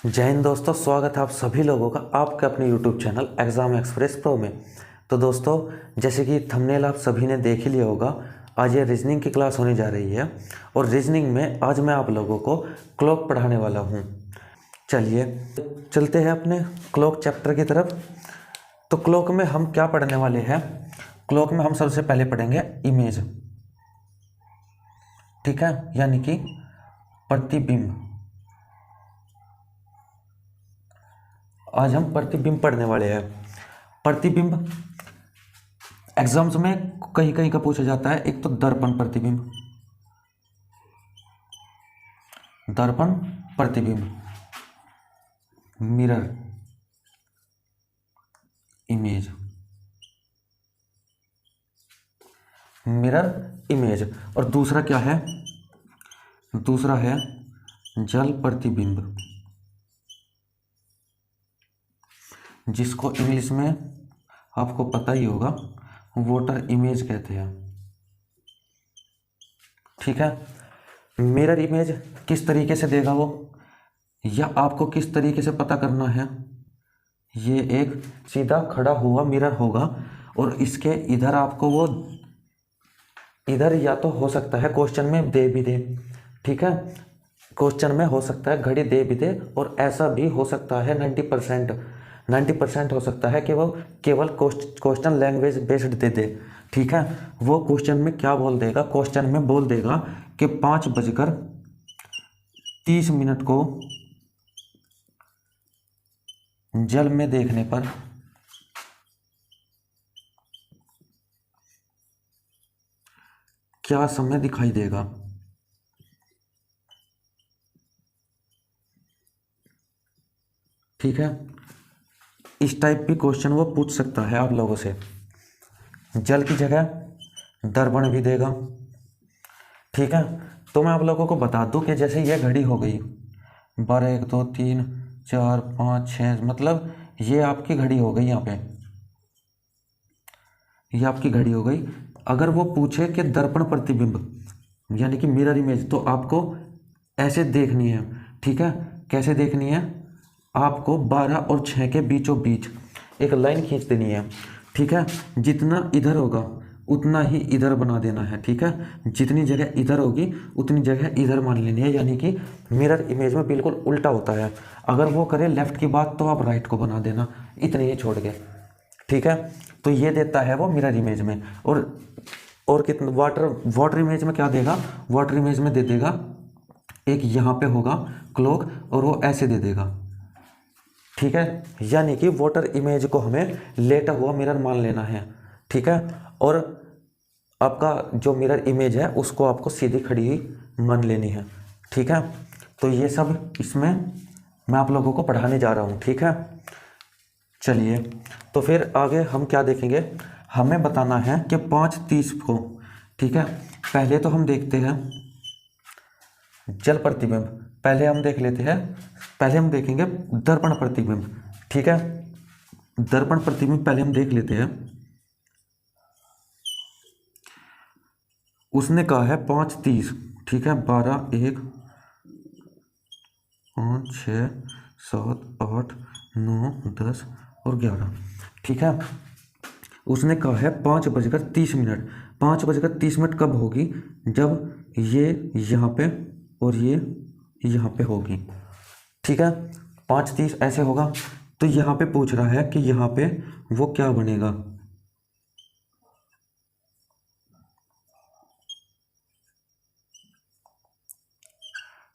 जय हिंद दोस्तों, स्वागत है आप सभी लोगों का आपके अपने YouTube channel exam express pro में। तो दोस्तों, जैसे कि थंबनेल आप सभी ने देख ही लिया होगा, आज ये रीजनिंग की क्लास होने जा रही है और रीजनिंग में आज मैं आप लोगों को क्लॉक पढ़ाने वाला हूँ। चलिए चलते हैं अपने क्लॉक चैप्टर की तरफ। तो क्लॉक में हम क्या पढ़ने वाले हैं? क्लॉक में हम सबसे पहले पढ़ेंगे इमेज, ठीक है, यानी कि प्रतिबिंब। आज हम प्रतिबिंब पढ़ने वाले हैं। प्रतिबिंब एग्जाम्स में कहीं कहीं का पूछा जाता है। एक तो दर्पण प्रतिबिंब, दर्पण प्रतिबिंब, मिरर इमेज, मिरर इमेज। और दूसरा क्या है? दूसरा है जल प्रतिबिंब, जिसको इंग्लिश में आपको पता ही होगा वाटर इमेज कहते हैं, ठीक है। मिरर इमेज किस तरीके से देगा वो, या आपको किस तरीके से पता करना है? ये एक सीधा खड़ा हुआ मिरर होगा और इसके इधर आपको वो इधर या तो हो सकता है क्वेश्चन में दे भी दे, ठीक है, क्वेश्चन में हो सकता है घड़ी दे भी दे, और ऐसा भी हो सकता है 90% हो सकता है कि वो केवल क्वेश्चन लैंग्वेज बेस्ड दे दे, ठीक है। वो क्वेश्चन में क्या बोल देगा? क्वेश्चन में बोल देगा कि 5:30 को जल में देखने पर क्या समय दिखाई देगा, ठीक है। इस टाइप भी क्वेश्चन वो पूछ सकता है आप लोगों से। जल की जगह दर्पण भी देगा, ठीक है। तो मैं आप लोगों को बता दूं कि जैसे ये घड़ी हो गई 12, 1, 2, 3, 4, 5, 6, मतलब ये आपकी घड़ी हो गई। यहाँ पे ये आपकी घड़ी हो गई। अगर वो पूछे कि दर्पण प्रतिबिंब यानी कि मिरर इमेज, तो आपको ऐसे देखनी है, ठीक है। कैसे देखनी है? आपको 12 और 6 के बीचों बीच एक लाइन खींच देनी है, ठीक है। जितना इधर होगा उतना ही इधर बना देना है, ठीक है। जितनी जगह इधर होगी उतनी जगह इधर मान लेनी है, यानी कि मिरर इमेज में बिल्कुल उल्टा होता है। अगर वो करे लेफ्ट की बात तो आप राइट को बना देना, इतनी ही छोड़ के, ठीक है। तो ये देता है वो मिरर इमेज में। और कितना वाटर इमेज में क्या देगा? वाटर इमेज में दे देगा एक यहाँ पे होगा क्लॉक और वो ऐसे दे देगा, ठीक है। यानी कि वाटर इमेज को हमें लेटा हुआ मिरर मान लेना है, ठीक है। और आपका जो मिरर इमेज है उसको आपको सीधी खड़ी हुई मान लेनी है, ठीक है। तो ये सब इसमें मैं आप लोगों को पढ़ाने जा रहा हूँ, ठीक है। चलिए, तो फिर आगे हम क्या देखेंगे? हमें बताना है कि 5:30 को, ठीक है। पहले तो हम देखते हैं जल प्रतिबिंब, पहले हम देख लेते हैं। पहले हम देखेंगे दर्पण प्रतिबिंब, ठीक है। दर्पण प्रतिबिंब पहले हम देख लेते हैं। उसने कहा है 5:30, ठीक है। 12, 1, 5, 6, 7, 8, 9, 10 और 11, ठीक है। उसने कहा है 5:30। 5:30 कब होगी? जब ये यहाँ पे और ये यहाँ पे होगी, ठीक है। 5:30 ऐसे होगा। तो यहाँ पे पूछ रहा है कि यहाँ पे वो क्या बनेगा,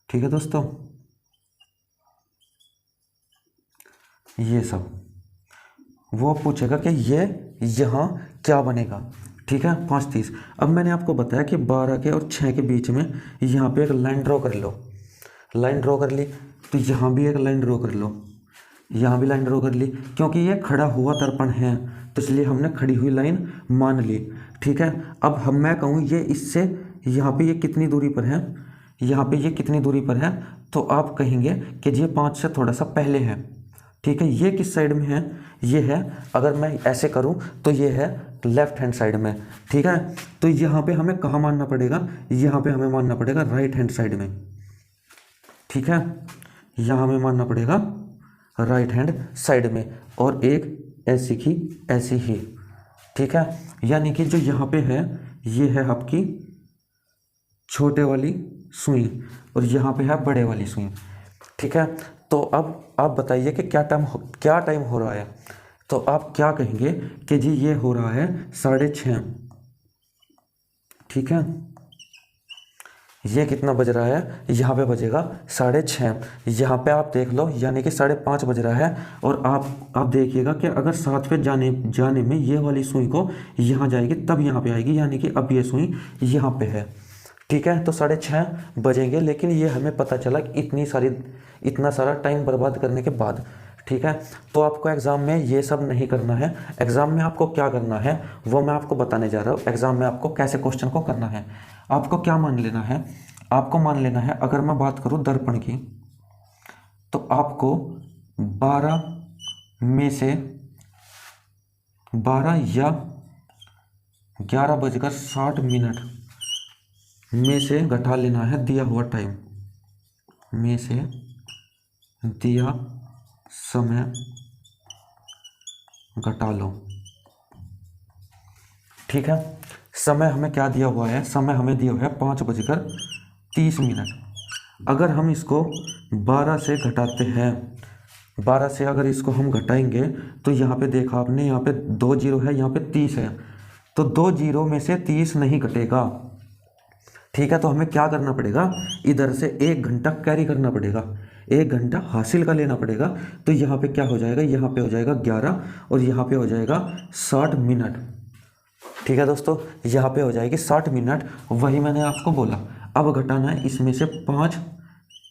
ठीक है दोस्तों। ये सब वो पूछेगा कि ये यहाँ क्या बनेगा, ठीक है। 5:30। अब मैंने आपको बताया कि 12 के और 6 के बीच में यहाँ पे एक लाइन ड्रॉ कर लो। लाइन ड्रॉ कर ली, तो यहाँ भी एक लाइन ड्रॉ कर लो, यहाँ भी लाइन ड्रॉ कर ली। क्योंकि ये खड़ा हुआ दर्पण है तो इसलिए हमने खड़ी हुई लाइन मान ली, ठीक है। अब मैं कहूँ ये इससे यहाँ पे ये कितनी दूरी पर है, यहाँ पे ये कितनी दूरी पर है, तो आप कहेंगे कि ये 5 से थोड़ा सा पहले है, ठीक है। ये किस साइड में है? ये है, अगर मैं ऐसे करूं तो ये है लेफ्ट हैंड साइड में, ठीक है। तो यहाँ पे हमें कहाँ मानना पड़ेगा? यहाँ पे हमें मानना पड़ेगा राइट हैंड साइड में, ठीक है। यहाँ हमें मानना पड़ेगा राइट हैंड साइड में, और एक ऐसी की ऐसी ही। ठीक है, यानी कि जो यहाँ पे है ये है आपकी छोटे वाली सुई और यहाँ पे है बड़े वाली सुई। ठीक है, तो अब आप बताइए कि क्या टाइम हो रहा है। तो आप क्या कहेंगे कि जी ये हो रहा है 6:30। ठीक है, ये कितना बज रहा है, यहाँ पे बजेगा 6:30। यहाँ पे आप देख लो यानी कि 5:30 बज रहा है। और आप देखिएगा कि अगर 7 पे जाने में ये वाली सुई को यहाँ जाएगी तब यहाँ पे आएगी, यानी कि अब ये सुई यहाँ पे है। ठीक है, तो 6:30 बजेंगे, लेकिन ये हमें पता चला कि इतना सारा टाइम बर्बाद करने के बाद। ठीक है, तो आपको एग्ज़ाम में ये सब नहीं करना है। एग्ज़ाम में आपको क्या करना है वो मैं आपको बताने जा रहा हूँ। एग्ज़ाम में आपको कैसे क्वेश्चन को करना है, आपको क्या मान लेना है, आपको मान लेना है, अगर मैं बात करूँ दर्पण की, तो आपको 12 में से 12 या 11:60 में से घटा लेना है दिया हुआ टाइम में से दिया समय घटा लो। ठीक है, समय हमें क्या दिया हुआ है, समय हमें दिया हुआ है 5:30। अगर हम इसको 12 से घटाते हैं, 12 से अगर इसको हम घटाएंगे तो यहाँ पे देखा आपने, यहाँ पे 2 जीरो है, यहाँ पे 30 है, तो 2 जीरो में से 30 नहीं घटेगा। ठीक है, तो हमें क्या करना पड़ेगा, इधर से 1 घंटा कैरी करना पड़ेगा, 1 घंटा हासिल का लेना पड़ेगा। तो यहाँ पे क्या हो जाएगा, यहाँ पे हो जाएगा 11 और यहाँ पे हो जाएगा 60 मिनट। ठीक है दोस्तों, यहाँ पे हो जाएगी 60 मिनट, वही मैंने आपको बोला। अब घटाना है इसमें से 5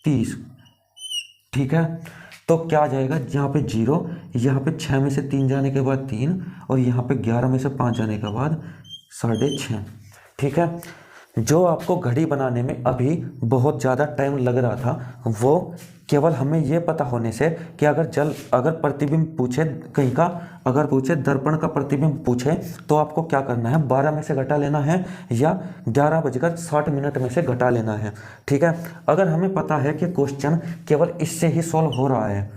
30। ठीक है, तो क्या आ जाएगा, यहाँ पे 0, यहाँ पे 6 में से 3 जाने के बाद 3, और यहाँ पे 11 में से 5 जाने के बाद 6:30। ठीक है, जो आपको घड़ी बनाने में अभी बहुत ज़्यादा टाइम लग रहा था, वो केवल हमें ये पता होने से कि अगर प्रतिबिंब पूछे कहीं का, अगर पूछे दर्पण का प्रतिबिंब पूछे, तो आपको क्या करना है, 12 में से घटा लेना है या 11:60 में से घटा लेना है। ठीक है, अगर हमें पता है कि क्वेश्चन केवल इससे ही सॉल्व हो रहा है,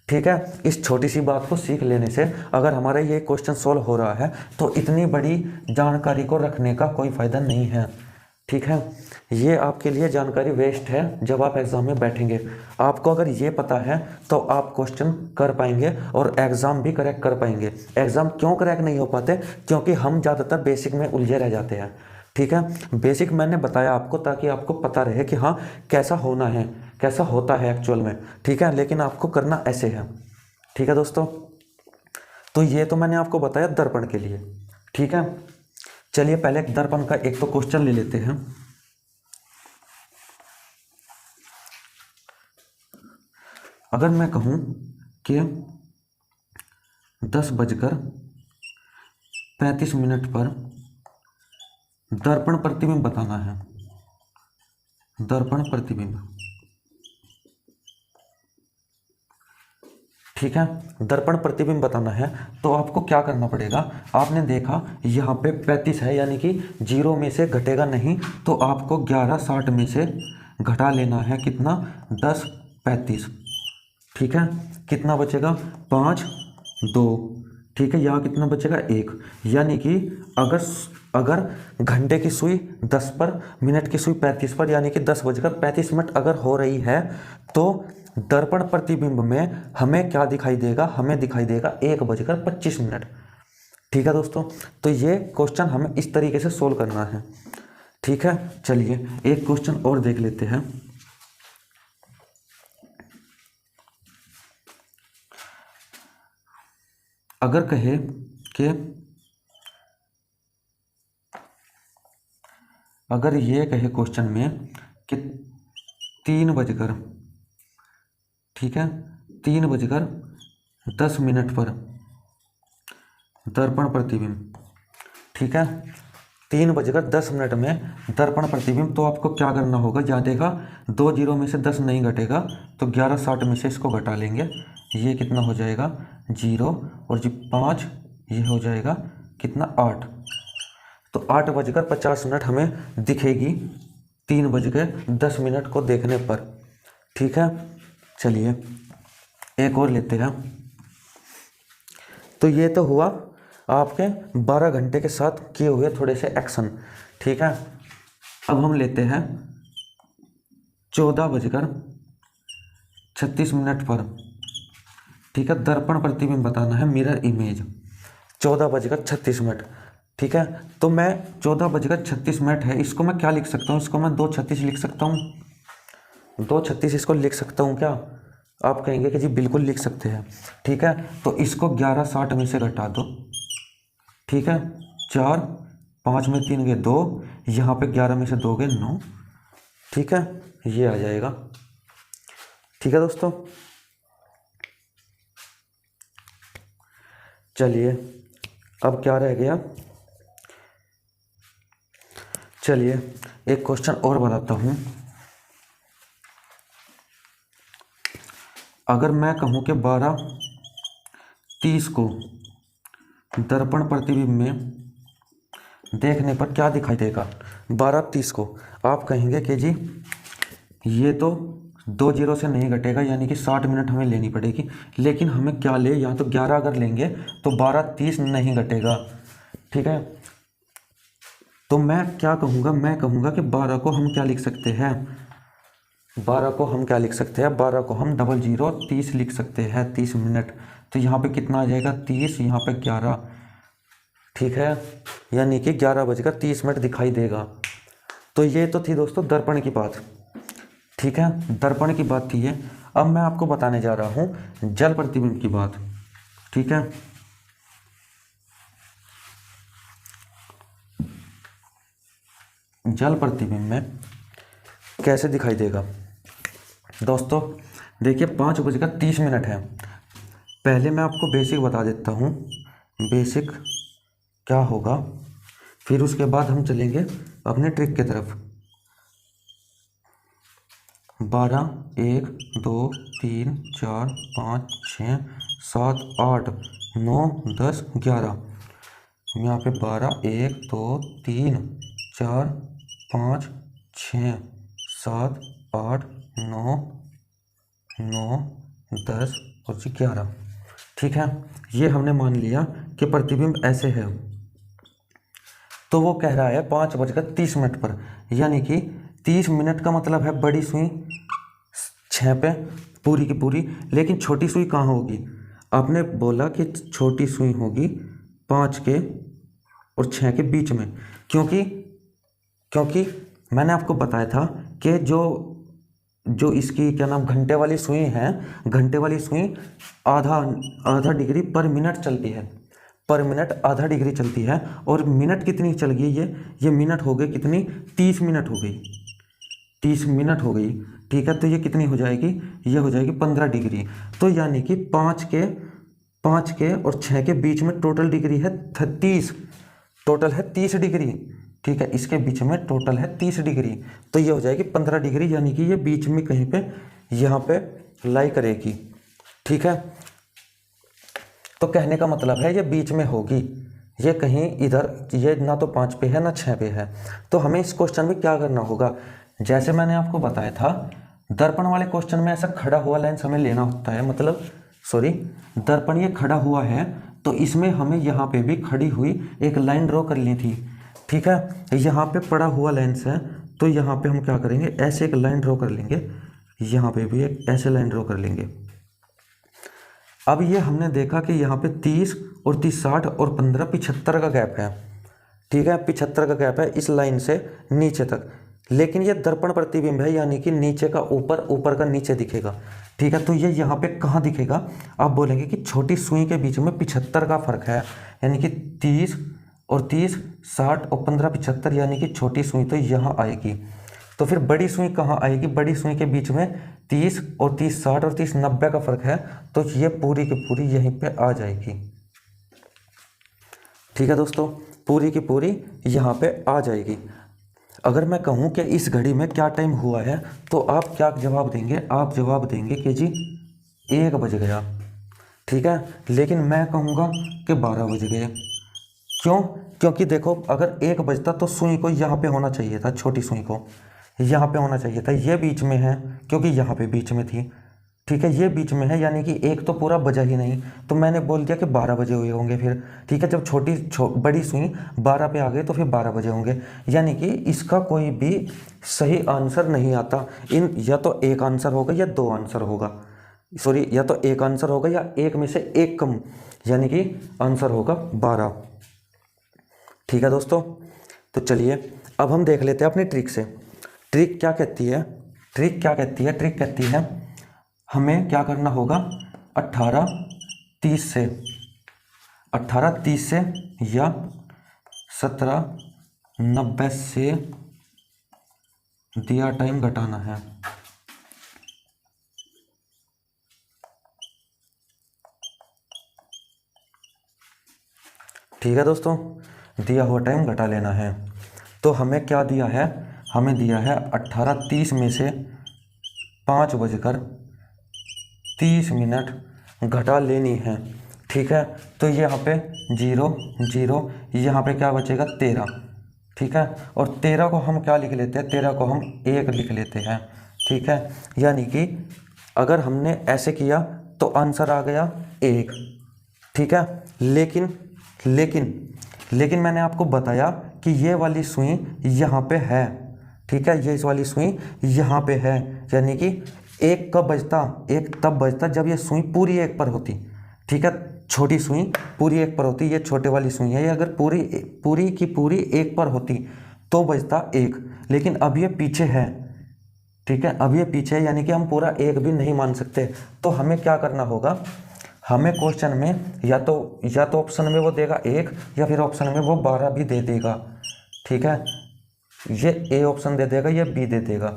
ठीक है, इस छोटी सी बात को सीख लेने से अगर हमारा ये क्वेश्चन सॉल्व हो रहा है तो इतनी बड़ी जानकारी को रखने का कोई फ़ायदा नहीं है। ठीक है, ये आपके लिए जानकारी वेस्ट है जब आप एग्ज़ाम में बैठेंगे। आपको अगर ये पता है तो आप क्वेश्चन कर पाएंगे और एग्ज़ाम भी क्रैक कर पाएंगे। एग्ज़ाम क्यों क्रैक नहीं हो पाते, क्योंकि हम ज़्यादातर बेसिक में उलझे रह जाते हैं। ठीक है, बेसिक मैंने बताया आपको ताकि आपको पता रहे कि हाँ कैसा होना है, कैसा होता है एक्चुअल में। ठीक है, लेकिन आपको करना ऐसे है। ठीक है दोस्तों, तो ये तो मैंने आपको बताया दर्पण के लिए। ठीक है, चलिए पहले दर्पण का एक तो क्वेश्चन ले लेते हैं। अगर मैं कहूं कि 10:35 पर दर्पण प्रतिबिंब बताना है, दर्पण प्रतिबिंब। ठीक है, दर्पण प्रतिबिंब बताना है तो आपको क्या करना पड़ेगा, आपने देखा यहाँ पे 35 है, यानी कि 0 में से घटेगा नहीं, तो आपको 11:60 में से घटा लेना है कितना, 10:35। ठीक है, कितना बचेगा, 5 2। ठीक है, यहाँ कितना बचेगा, 1। यानी कि अगर घंटे की सुई 10 पर, मिनट की सुई 35 पर, यानी कि 10:35 अगर हो रही है तो दर्पण प्रतिबिंब में हमें क्या दिखाई देगा, हमें दिखाई देगा 1:25। ठीक है दोस्तों, तो ये क्वेश्चन हमें इस तरीके से सोल्व करना है। ठीक है, चलिए एक क्वेश्चन और देख लेते हैं। अगर कहे कि अगर ये कहे क्वेश्चन में कि 3:00, ठीक है, 3:10 पर दर्पण प्रतिबिंब। ठीक है, 3:10 में दर्पण प्रतिबिंब, तो आपको क्या करना होगा, यहाँ देखा 2 जीरो में से 10 नहीं घटेगा, तो 11:60 में से इसको घटा लेंगे, ये कितना हो जाएगा 0, और जी 5, ये हो जाएगा कितना 8, तो 8:50 हमें दिखेगी 3:10 को देखने पर। ठीक है, चलिए एक और लेते हैं। तो ये तो हुआ आपके 12 घंटे के साथ किए हुए थोड़े से एक्शन, ठीक है। अब हम लेते हैं 14:36 पर, ठीक है। दर्पण प्रतिबिंब बताना है, मिरर इमेज, 14:36, ठीक है। तो मैं 14:36 है, इसको मैं क्या लिख सकता हूँ, इसको मैं 2:36 लिख सकता हूँ, 2:36 इसको लिख सकता हूँ क्या? आप कहेंगे कि जी बिल्कुल लिख सकते हैं, ठीक है। तो इसको 11:60 में से घटा दो, ठीक है। 4, 5 में 3 गए 2, यहाँ पे 11 में से 2 गए 9, ठीक है। ये आ जाएगा, ठीक है दोस्तों। चलिए अब क्या रह गया, चलिए एक क्वेश्चन और बताता हूँ। अगर मैं कहूँ कि 12:30 को दर्पण प्रतिबिंब में देखने पर क्या दिखाई देगा, 12:30 को आप कहेंगे कि जी ये तो 2 जीरो से नहीं घटेगा, यानी कि 60 मिनट हमें लेनी पड़ेगी। लेकिन हमें क्या ले, या तो 11 अगर लेंगे तो 12:30 नहीं घटेगा, ठीक है। तो मैं क्या कहूँगा, मैं कहूँगा कि 12 को हम क्या लिख सकते हैं, 12 को हम क्या लिख सकते हैं, 12 को हम 00:30 लिख सकते हैं, 30 मिनट। तो यहाँ पे कितना आ जाएगा 30, यहाँ पे 11, ठीक है। यानी कि 11:30 दिखाई देगा। तो ये तो थी दोस्तों दर्पण की बात, ठीक है, दर्पण की बात थी ये। अब मैं आपको बताने जा रहा हूँ जल प्रतिबिंब की बात, ठीक है। जल प्रतिबिंब में कैसे दिखाई देगा दोस्तों, देखिए 5:30 है। पहले मैं आपको बेसिक बता देता हूँ, बेसिक क्या होगा, फिर उसके बाद हम चलेंगे अपने ट्रिक की तरफ। 12, 1, 2, 3, 4, 5, 6, 7, 8, 9, 10, 11। यहाँ पे 12, 1, 2, 3, 4, 5, 6, 7, 8, 9, 10 और 11, ठीक है। ये हमने मान लिया कि प्रतिबिंब ऐसे है। तो वो कह रहा है 5:30 पर, यानी कि 30 मिनट का मतलब है बड़ी सुई 6 पे पूरी की पूरी। लेकिन छोटी सुई कहाँ होगी, आपने बोला कि छोटी सुई होगी 5 के और 6 के बीच में, क्योंकि मैंने आपको बताया था कि जो इसकी क्या नाम घंटे वाली सुई है, घंटे वाली सुई आधा डिग्री पर मिनट चलती है, पर मिनट आधा डिग्री चलती है। और मिनट कितनी चल गई, ये मिनट हो गई कितनी, 30 मिनट हो गई, 30 मिनट हो गई, ठीक है। तो ये कितनी हो जाएगी, ये हो जाएगी 15 डिग्री। तो यानी कि 5 के और 6 के बीच में टोटल डिग्री है 30, टोटल है 30 डिग्री, ठीक है। इसके बीच में टोटल है 30 डिग्री, तो ये हो जाएगी 15 डिग्री, यानी कि ये बीच में कहीं पे यहाँ पे लाई करेगी, ठीक है। तो कहने का मतलब है ये बीच में होगी, ये कहीं इधर, ये ना तो 5 पे है ना 6 पे है। तो हमें इस क्वेश्चन में क्या करना होगा, जैसे मैंने आपको बताया था दर्पण वाले क्वेश्चन में ऐसा खड़ा हुआ लेंस हमें लेना होता है, मतलब सॉरी दर्पण ये खड़ा हुआ है, तो इसमें हमें यहाँ पे भी खड़ी हुई एक लाइन ड्रॉ कर ली थी, ठीक है। यहाँ पे पड़ा हुआ लेंस है, तो यहाँ पे हम क्या करेंगे, ऐसे एक लाइन ड्रॉ कर लेंगे, यहाँ पे भी एक ऐसे लाइन ड्रॉ कर लेंगे। अब ये हमने देखा कि यहाँ पे 30 और 30, 60 और 15, 75 का गैप है, ठीक है। 75 का गैप है इस लाइन से नीचे तक। लेकिन ये दर्पण प्रतिबिंब है, यानी कि नीचे का ऊपर, ऊपर का नीचे दिखेगा, ठीक है। तो ये यहाँ पे कहाँ दिखेगा, आप बोलेंगे कि छोटी सुई के बीच में 75 का फर्क है, यानी कि 30 और 30, 60 और 15, 75, यानी कि छोटी सुई तो यहाँ आएगी। तो फिर बड़ी सुई कहाँ आएगी, बड़ी सुई के बीच में 30 और 30, 60 और 30, 90 का फर्क है, तो ये पूरी की पूरी यहीं पे आ जाएगी, ठीक है दोस्तों, पूरी की पूरी यहाँ पे आ जाएगी। अगर मैं कहूँ कि इस घड़ी में क्या टाइम हुआ है, तो आप क्या जवाब देंगे, आप जवाब देंगे कि जी 1 बज गया, ठीक है। लेकिन मैं कहूँगा कि 12 बज गए। क्यों, क्योंकि देखो अगर 1 बजता तो सुई को यहाँ पे होना चाहिए था, छोटी सुई को यहाँ पे होना चाहिए था, ये बीच में है क्योंकि यहाँ पे बीच में थी, ठीक है, ये बीच में है, यानी कि एक तो पूरा बजा ही नहीं, तो मैंने बोल दिया कि 12 बजे हुए होंगे फिर। ठीक है, जब बड़ी सुई 12 पे आ गई तो फिर 12 बजे होंगे, यानी कि इसका कोई भी सही आंसर नहीं आता। इन या तो एक आंसर होगा या दो आंसर होगा, सॉरी, या तो एक आंसर होगा या एक में से एक कम, यानी कि आंसर होगा 12। ठीक है दोस्तों, तो चलिए अब हम देख लेते हैं अपनी ट्रिक से। ट्रिक क्या कहती है? ट्रिक कहती है हमें क्या करना होगा, 18:30 से 18:30 से या 17:90 से दिया टाइम घटाना है। ठीक है दोस्तों, दिया हुआ टाइम घटा लेना है। तो हमें क्या दिया है, हमें दिया है 18:30 में से 5:30 घटा लेनी है। ठीक है, तो यहाँ पे 0 0, यहाँ पे क्या बचेगा 13। ठीक है, और 13 को हम क्या लिख लेते हैं, 13 को हम 1 लिख लेते हैं। ठीक है, यानी कि अगर हमने ऐसे किया तो आंसर आ गया 1। ठीक है, लेकिन लेकिन लेकिन मैंने आपको बताया कि ये वाली सुई यहाँ पे है। ठीक है, ये इस वाली सुई यहाँ पे है, यानी कि एक कब बजता, एक तब बजता जब ये सुई पूरी एक पर होती। ठीक है, छोटी सुई पूरी एक पर होती, ये छोटे वाली सुई है, ये अगर पूरी पूरी की पूरी एक पर होती तो बजता 1, लेकिन अब ये पीछे है। ठीक है, अब ये पीछे है, यानी कि हम पूरा 1 भी नहीं मान सकते। तो हमें क्या करना होगा, हमें क्वेश्चन में या तो ऑप्शन में वो देगा 1 या फिर ऑप्शन में वो 12 भी दे देगा। ठीक है, ये ए ऑप्शन दे देगा, ये बी दे देगा।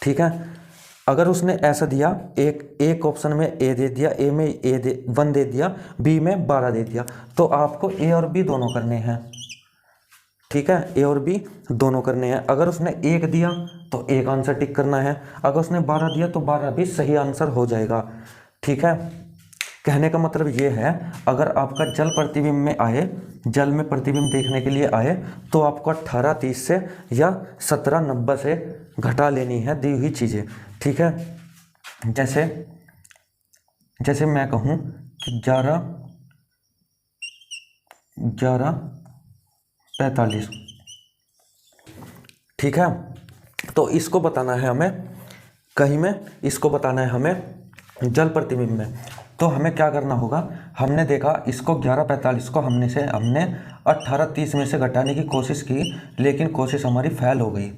ठीक है, अगर उसने ऐसा दिया, एक ऑप्शन में ए दे दिया, ए में 1 दे दिया, बी में 12 दे दिया, तो आपको ए और बी दोनों करने हैं। ठीक है, ए और बी दोनों करने हैं। अगर उसने 1 दिया तो 1 आंसर टिक करना है, अगर उसने 12 दिया तो 12 भी सही आंसर हो जाएगा। ठीक है, कहने का मतलब ये है, अगर आपका जल प्रतिबिंब में आए, जल में प्रतिबिंब देखने के लिए आए, तो आपको 18:30 से या 17:90 से घटा लेनी है दी हुई चीज़ें। ठीक है, जैसे मैं कहूँ कि 11:45। ठीक है, तो इसको बताना है हमें कहीं में, इसको बताना है हमें जल प्रतिबिंब में। तो हमें क्या करना होगा, हमने देखा इसको 11:45 को हमने 18:30 में से घटाने की कोशिश की, लेकिन कोशिश हमारी फेल हो गई,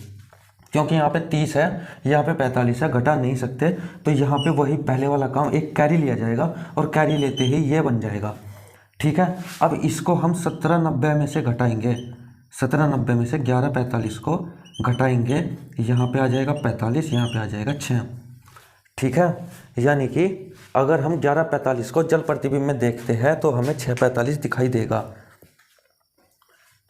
क्योंकि यहाँ पे 30 है, यहाँ पे 45 है, घटा नहीं सकते। तो यहाँ पे वही पहले वाला काम, एक कैरी लिया जाएगा और कैरी लेते ही ये बन जाएगा। ठीक है, अब इसको हम 17:90 में से घटाएंगे, 17:90 में से 11:45 को घटाएंगे, यहाँ पे आ जाएगा 45, यहाँ पे आ जाएगा 6। ठीक है, यानी कि अगर हम 11:45 को जल प्रतिबिंब में देखते हैं तो हमें 6:45 दिखाई देगा।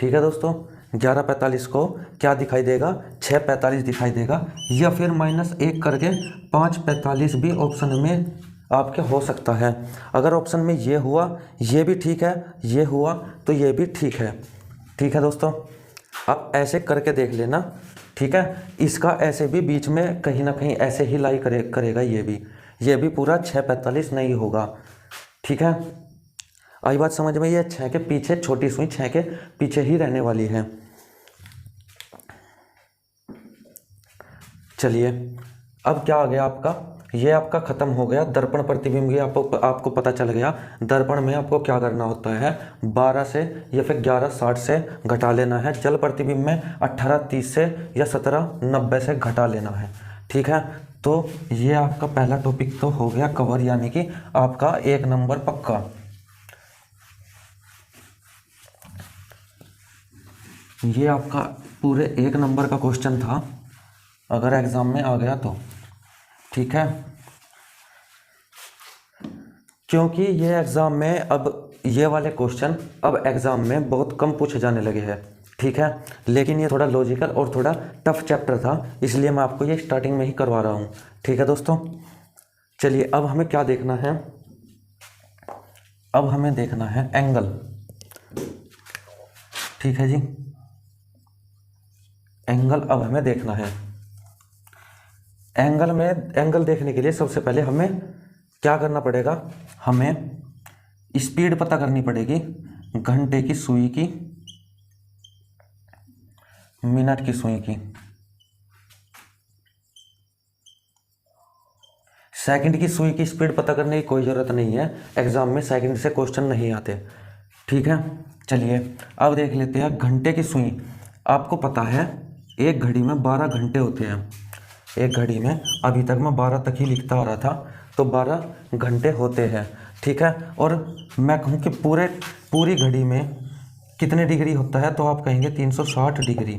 ठीक है दोस्तों, 11:45 को क्या दिखाई देगा, 6:45 दिखाई देगा, या फिर -1 करके 5:45 भी ऑप्शन में आपके हो सकता है। अगर ऑप्शन में ये हुआ, ये भी ठीक है, ये हुआ तो ये भी ठीक है। ठीक है दोस्तों, आप ऐसे करके देख लेना। ठीक है, इसका ऐसे भी बीच में कहीं ना कहीं ऐसे ही लाई करेगा, ये भी पूरा 6:45 नहीं होगा। ठीक है, आई बात समझ में, ये 6 के पीछे, छोटी सुई 6 के पीछे ही रहने वाली है। चलिए, अब क्या आ गया आपका, ये आपका खत्म हो गया दर्पण प्रतिबिंब। ये आपको पता चल गया दर्पण में आपको क्या करना होता है, 12 से या फिर 11:60 से घटा लेना है। जल प्रतिबिंब में 18:30 से या 17:90 से घटा लेना है। ठीक है, तो ये आपका पहला टॉपिक तो हो गया कवर, यानी कि आपका 1 नंबर पक्का। ये आपका पूरे 1 नंबर का क्वेश्चन था, अगर एग्जाम में आ गया तो। ठीक है, क्योंकि ये एग्ज़ाम में अब ये वाले क्वेश्चन अब एग्ज़ाम में बहुत कम पूछे जाने लगे हैं। ठीक है, लेकिन ये थोड़ा लॉजिकल और थोड़ा टफ चैप्टर था, इसलिए मैं आपको ये स्टार्टिंग में ही करवा रहा हूँ। ठीक है दोस्तों, चलिए अब हमें क्या देखना है, अब हमें देखना है एंगल। ठीक है जी, एंगल अब हमें देखना है। एंगल देखने के लिए सबसे पहले हमें क्या करना पड़ेगा, हमें स्पीड पता करनी पड़ेगी घंटे की सुई की, मिनट की सुई की। सेकंड की सुई की स्पीड पता करने की कोई ज़रूरत नहीं है, एग्जाम में सेकंड से क्वेश्चन नहीं आते। ठीक है, चलिए अब देख लेते हैं घंटे की सुई। आपको पता है एक घड़ी में 12 घंटे होते हैं। एक घड़ी में अभी तक मैं 12 तक ही लिखता आ रहा था, तो 12 घंटे होते हैं। ठीक है, और मैं कहूँ कि पूरी घड़ी में कितने डिग्री होता है, तो आप कहेंगे 360 डिग्री।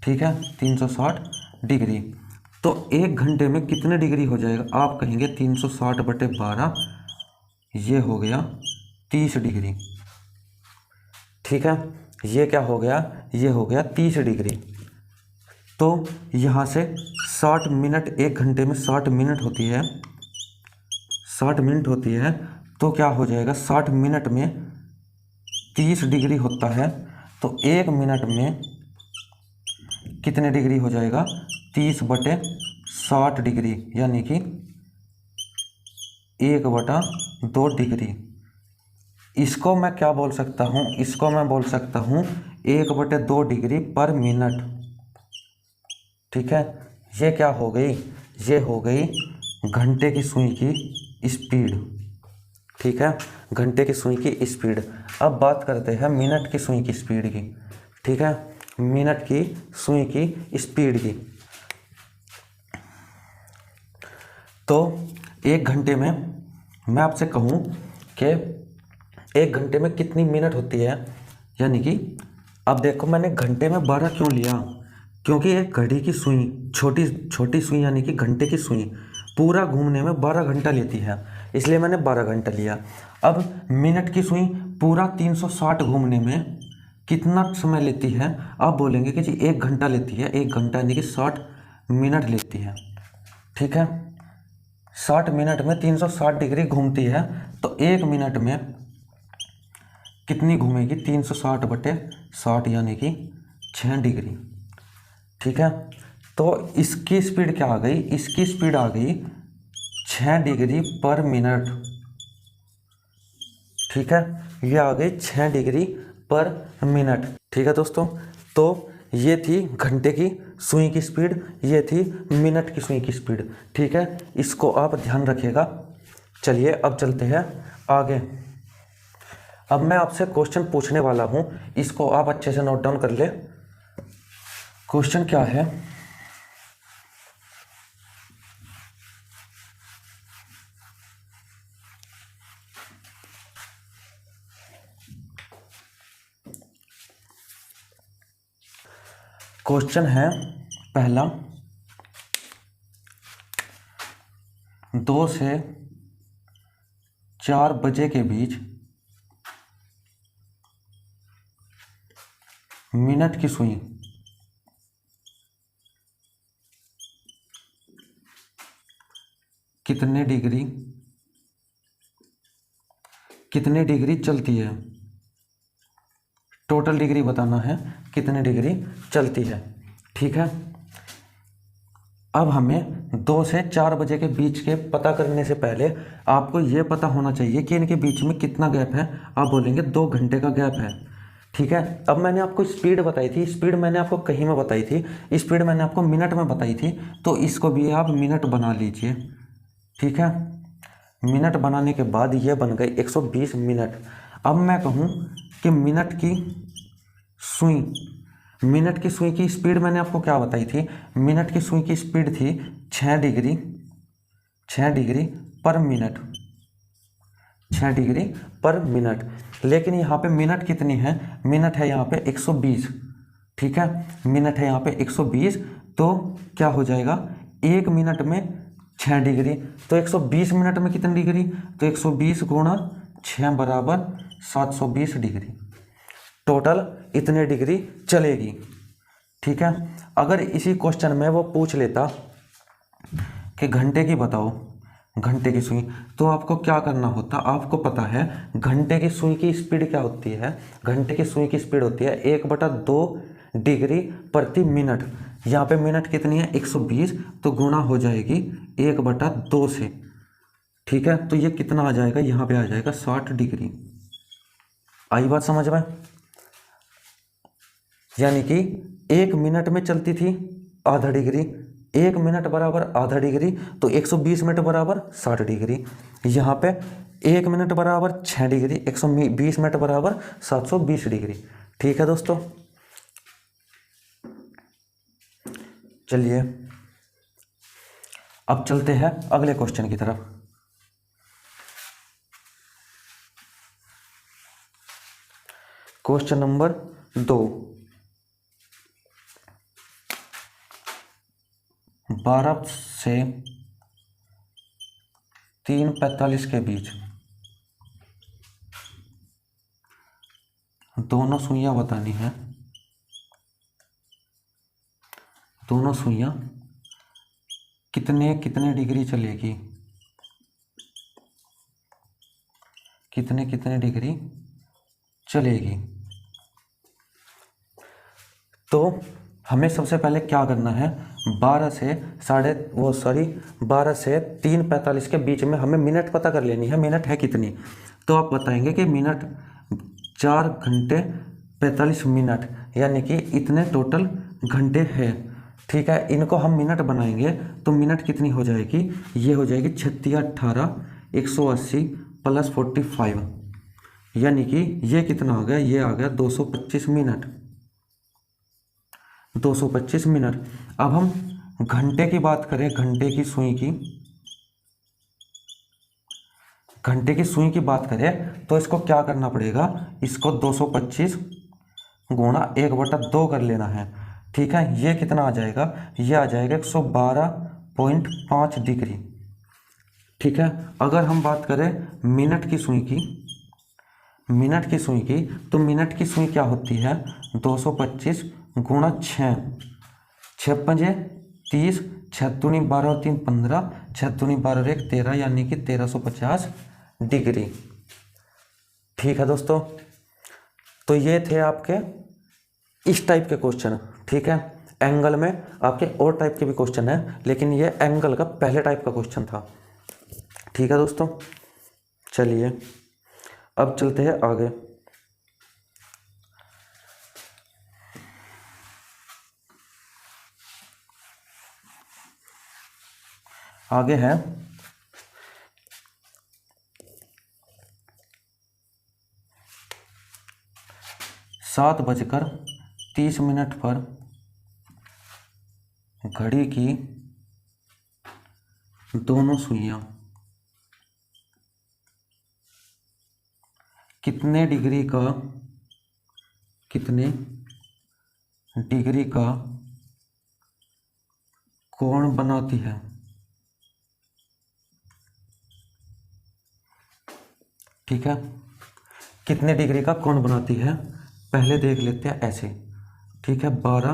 ठीक है, 360 डिग्री। तो एक घंटे में कितने डिग्री हो जाएगा, आप कहेंगे 360/12, ये हो गया 30 डिग्री। ठीक है, ये क्या हो गया, ये हो गया 30 डिग्री। तो यहाँ से 60 मिनट, एक घंटे में 60 मिनट होती है, 60 मिनट होती है, तो क्या हो जाएगा 60 मिनट में 30 डिग्री होता है, तो एक मिनट में कितने डिग्री हो जाएगा, 30/60 डिग्री, यानी कि 1/2 डिग्री। इसको मैं क्या बोल सकता हूँ, इसको मैं बोल सकता हूँ 1/2 डिग्री पर मिनट। ठीक है, ये क्या हो गई, ये हो गई घंटे की सुई की स्पीड। ठीक है, घंटे की सुई की स्पीड। अब बात करते हैं मिनट की सुई की स्पीड की। ठीक है, मिनट की सुई की स्पीड की। तो एक घंटे में मैं आपसे कहूँ कि एक घंटे में कितनी मिनट होती है, यानी कि अब देखो मैंने घंटे में 12 क्यों लिया, क्योंकि एक घड़ी की सुई, छोटी सुई यानी कि घंटे की सुई पूरा घूमने में 12 घंटा लेती है, इसलिए मैंने 12 घंटा लिया। अब मिनट की सुई पूरा 360 घूमने में कितना समय लेती है, आप बोलेंगे कि जी 1 घंटा लेती है। 1 घंटा यानी कि 60 मिनट लेती है। ठीक है, 60 मिनट में 360 डिग्री घूमती है, तो एक मिनट में कितनी घूमेगी, 360/60 यानी कि 6 डिग्री। ठीक है, तो इसकी स्पीड क्या आ गई, इसकी स्पीड आ गई 6 डिग्री पर मिनट। ठीक है, ये आ गई 6 डिग्री पर मिनट। ठीक है दोस्तों, तो ये थी घंटे की सुई की स्पीड, ये थी मिनट की सुई की स्पीड। ठीक है, इसको आप ध्यान रखिएगा। चलिए अब चलते हैं आगे। अब मैं आपसे क्वेश्चन पूछने वाला हूं, इसको आप अच्छे से नोट डाउन कर ले। क्वेश्चन क्या है, क्वेश्चन है पहला, 2 से 4 बजे के बीच मिनट की सुई कितने डिग्री चलती है, टोटल डिग्री बताना है, कितने डिग्री चलती है। ठीक है, अब हमें 2 से 4 बजे के बीच के पता करने से पहले आपको ये पता होना चाहिए कि इनके बीच में कितना गैप है। आप बोलेंगे 2 घंटे का गैप है। ठीक है, अब मैंने आपको स्पीड बताई थी, स्पीड मैंने आपको कहीं में बताई थी, स्पीड मैंने आपको मिनट में बताई थी, तो इसको भी आप मिनट बना लीजिए। ठीक है, मिनट बनाने के बाद ये बन गई 120 मिनट। अब मैं कहूँ कि मिनट की सुई की स्पीड मैंने आपको क्या बताई थी, मिनट की सुई की स्पीड थी 6 डिग्री पर मिनट, 6 डिग्री पर मिनट। लेकिन यहाँ पे मिनट कितनी है, मिनट है यहाँ पे 120। ठीक है, मिनट है यहाँ पे 120, तो क्या हो जाएगा, एक मिनट में 6 डिग्री, तो 120 मिनट में कितनी डिग्री, तो 120 गुणा 6 बराबर 720 डिग्री, टोटल इतने डिग्री चलेगी। ठीक है, अगर इसी क्वेश्चन में वो पूछ लेता कि घंटे की बताओ, घंटे की सुई, तो आपको क्या करना होता, आपको पता है घंटे की सुई की स्पीड क्या होती है, घंटे की सुई की स्पीड होती है 1/2 डिग्री प्रति मिनट। यहाँ पे मिनट कितनी है 120, तो गुणा हो जाएगी 1/2 से। ठीक है, तो ये कितना आ जाएगा, यहाँ पे आ जाएगा 60 डिग्री। आई बात समझ में? यानी कि 1 मिनट में चलती थी आधा डिग्री, 1 मिनट बराबर आधा डिग्री, तो 120 मिनट बराबर 60 डिग्री। यहाँ पे 1 मिनट बराबर 6 डिग्री, 120 मिनट बराबर 720 डिग्री। ठीक है दोस्तों, चलिए अब चलते हैं अगले क्वेश्चन की तरफ। क्वेश्चन नंबर 2, 12 से 3:45 के बीच दोनों सुइयां बतानी है। दोनों सुइयां कितने कितने डिग्री चलेगी, कितने कितने डिग्री चलेगी। तो हमें सबसे पहले क्या करना है, 12 से 3:45 के बीच में हमें मिनट पता कर लेनी है, मिनट है कितनी। तो आप बताएंगे कि मिनट 4 घंटे 45 मिनट, यानी कि इतने टोटल घंटे हैं। ठीक है, इनको हम मिनट बनाएंगे तो मिनट कितनी हो जाएगी, ये हो जाएगी 36 18 180 + 45, यानी कि ये कितना आ गया, ये आ गया 225 मिनट। 225 मिनट। अब हम घंटे की बात करें, घंटे की सुई की बात करें तो इसको क्या करना पड़ेगा, इसको 225 गुणा 1/2 कर लेना है। ठीक है, ये कितना आ जाएगा, ये आ जाएगा 112.5 डिग्री। ठीक है, अगर हम बात करें मिनट की सुई की, तो मिनट की सुई क्या होती है, 225 गुणा 6, 6 पंजे 30, 6 दूनी 12 और 3 15, 6 दूनी 12 और 1 13, यानी कि 1350 डिग्री। ठीक है दोस्तों, तो ये थे आपके इस टाइप के क्वेश्चन। ठीक है, एंगल में आपके और टाइप के भी क्वेश्चन है, लेकिन ये एंगल का पहले टाइप का क्वेश्चन था। ठीक है दोस्तों, चलिए अब चलते हैं आगे। आगे है 7:30 पर घड़ी की दोनों सुइयां कितने डिग्री का कोण बनाती है। ठीक है, कितने डिग्री का कोण बनाती है, पहले देख लेते हैं ऐसे। ठीक है, 12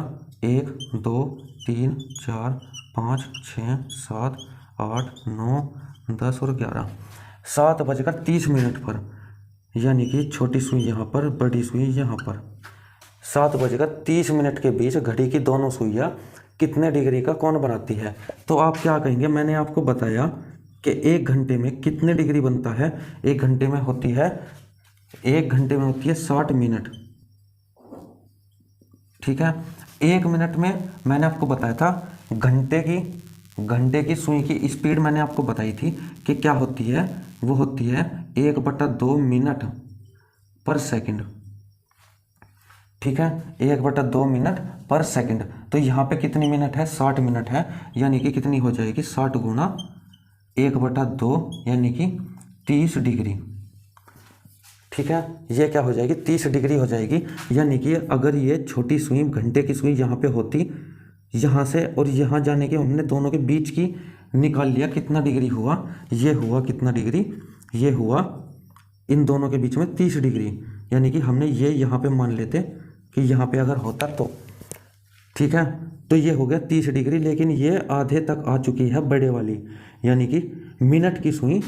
1 2 3 4 5 6 7 8 9 10 और 11, 7:30 पर, यानी कि छोटी सुई यहाँ पर, बड़ी सुई यहाँ पर, 7:30 के बीच घड़ी की दोनों सुइयाँ कितने डिग्री का कोण बनाती है। तो आप क्या कहेंगे, मैंने आपको बताया कि 1 घंटे में कितने डिग्री बनता है। 1 घंटे में होती है 60 मिनट। ठीक है, 1 मिनट में मैंने आपको बताया था घंटे की सुई की स्पीड मैंने आपको बताई थी कि क्या होती है, वो होती है 1/2 मिनट पर सेकंड। ठीक है, 1/2 मिनट पर सेकंड। तो यहाँ पे कितनी मिनट है, 60 मिनट है, यानी कि कितनी हो जाएगी, 60 गुणा 1/2, यानी कि 30 डिग्री। ठीक है, ये क्या हो जाएगी, 30 डिग्री हो जाएगी। यानी कि अगर ये छोटी सुई, घंटे की सुई यहाँ पे होती, यहाँ से और यहाँ जाने के हमने दोनों के बीच की निकाल लिया, कितना डिग्री हुआ, ये हुआ कितना डिग्री, ये हुआ इन दोनों के बीच में 30 डिग्री। यानी कि हमने ये यहाँ पे मान लेते कि यहाँ पे अगर होता तो। ठीक है, तो ये हो गया 30 डिग्री, लेकिन ये आधे तक आ चुकी है बड़े वाली, यानी कि मिनट की सुई